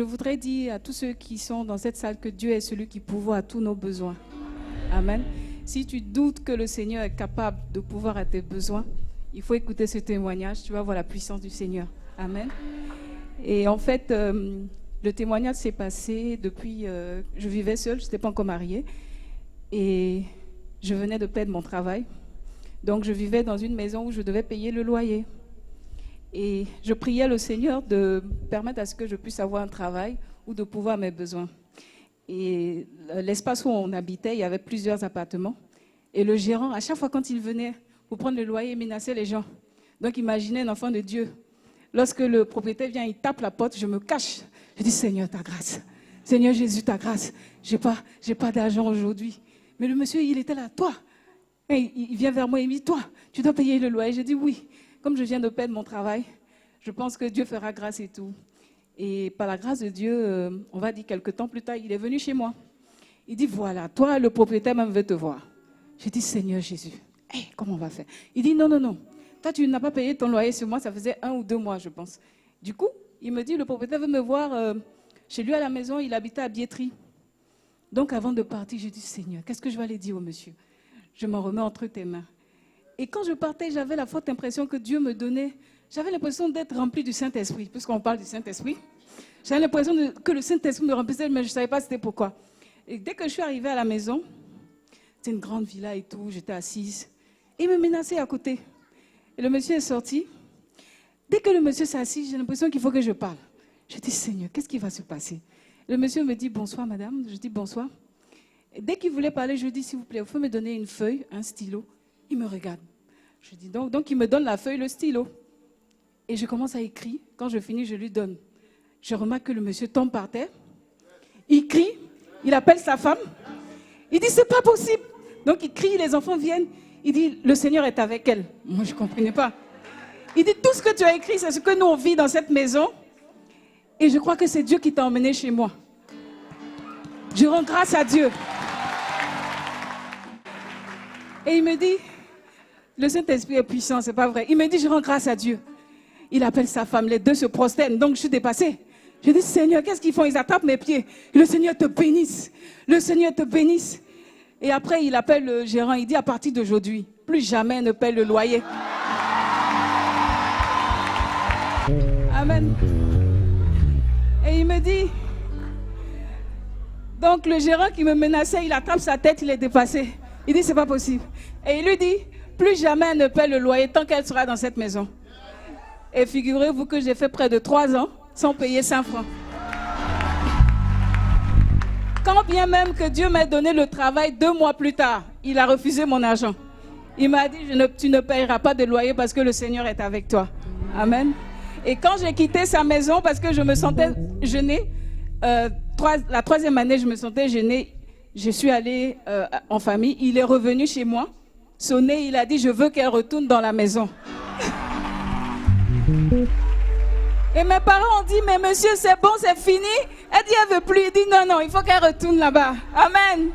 voudrais dire à tous ceux qui sont dans cette salle que Dieu est celui qui pourvoit à tous nos besoins. Amen. Si tu doutes que le Seigneur est capable de pourvoir à tes besoins, il faut écouter ce témoignage, tu vas voir la puissance du Seigneur. Amen. Et en fait, le témoignage s'est passé depuis, je vivais seule, je n'étais pas encore mariée, et je venais de perdre mon travail. Donc je vivais dans une maison où je devais payer le loyer. Et je priais le Seigneur de permettre à ce que je puisse avoir un travail ou de pouvoir mes besoins. Et l'espace où on habitait, il y avait plusieurs appartements. Et le gérant, à chaque fois quand il venait pour prendre le loyer, il menaçait les gens. Donc imaginez un enfant de Dieu. Lorsque le propriétaire vient, il tape la porte, je me cache. Je dis, Seigneur, ta grâce. Seigneur Jésus, ta grâce. J'ai pas d'argent aujourd'hui. Mais le monsieur, il était là, toi. Et il vient vers moi et il me dit, toi, tu dois payer le loyer. Je dis, oui. Comme je viens de perdre mon travail, je pense que Dieu fera grâce et tout. Et par la grâce de Dieu, on va dire quelques temps plus tard, il est venu chez moi. Il dit, voilà, toi, le propriétaire même veut te voir. Je dis, Seigneur Jésus, hey, comment on va faire? Il dit, non, non, non. Toi, tu n'as pas payé ton loyer ce mois, ça faisait 1 ou 2 mois, je pense. Du coup, il me dit, le propriétaire veut me voir chez lui à la maison, il habitait à Biétry. Donc, avant de partir, je dis, Seigneur, qu'est-ce que je vais aller dire au monsieur? Je m'en remets entre tes mains. Et quand je partais, j'avais la forte impression que Dieu me donnait, j'avais l'impression d'être rempli du Saint-Esprit, puisqu'on parle du Saint-Esprit. J'avais l'impression que le Saint-Esprit me remplissait, mais je ne savais pas c'était pourquoi. Et dès que je suis arrivée à la maison, c'était une grande villa et tout, j'étais assise, et il me menaçait à côté. Et le monsieur est sorti. Dès que le monsieur s'est assis, j'ai l'impression qu'il faut que je parle. Je dis, Seigneur, qu'est-ce qui va se passer? Le monsieur me dit, bonsoir madame. Je dis, bonsoir. Et dès qu'il voulait parler, je lui dis, s'il vous plaît, vous pouvez me donner une feuille, un stylo? Il me regarde. Je dis donc il me donne la feuille, le stylo. Et je commence à écrire. Quand je finis, je lui donne. Je remarque que le monsieur tombe par terre. Il crie. Il appelle sa femme. Il dit, c'est pas possible. Donc il crie, les enfants viennent. Il dit, le Seigneur est avec elle. Moi, je ne comprenais pas. Il dit, tout ce que tu as écrit, c'est ce que nous on vit dans cette maison. Et je crois que c'est Dieu qui t'a emmené chez moi. Je rends grâce à Dieu. Et il me dit, le Saint-Esprit est puissant, c'est pas vrai. Il me dit, je rends grâce à Dieu. Il appelle sa femme, les deux se prosternent, donc je suis dépassée. Je dis, Seigneur, qu'est-ce qu'ils font? Ils attrapent mes pieds. Le Seigneur te bénisse. Le Seigneur te bénisse. Et après, il appelle le gérant, il dit, à partir d'aujourd'hui, plus jamais ne paie le loyer. Amen. Et il me dit, donc le gérant qui me menaçait, il attrape sa tête, il est dépassé. Il dit, c'est pas possible. Et il lui dit, plus jamais elle ne paie le loyer tant qu'elle sera dans cette maison. Et figurez-vous que j'ai fait près de 3 ans sans payer 5 francs. Quand bien même que Dieu m'a donné le travail 2 mois plus tard, il a refusé mon argent. Il m'a dit, tu ne payeras pas de loyer parce que le Seigneur est avec toi. Amen. Et quand j'ai quitté sa maison parce que je me sentais gênée, la 3e année, je me sentais gênée, je suis allée en famille, il est revenu chez moi, sonné, il a dit, je veux qu'elle retourne dans la maison. Et mes parents ont dit, mais monsieur, c'est bon, c'est fini. Elle dit, elle ne veut plus. Il dit, non, non, il faut qu'elle retourne là-bas. Amen.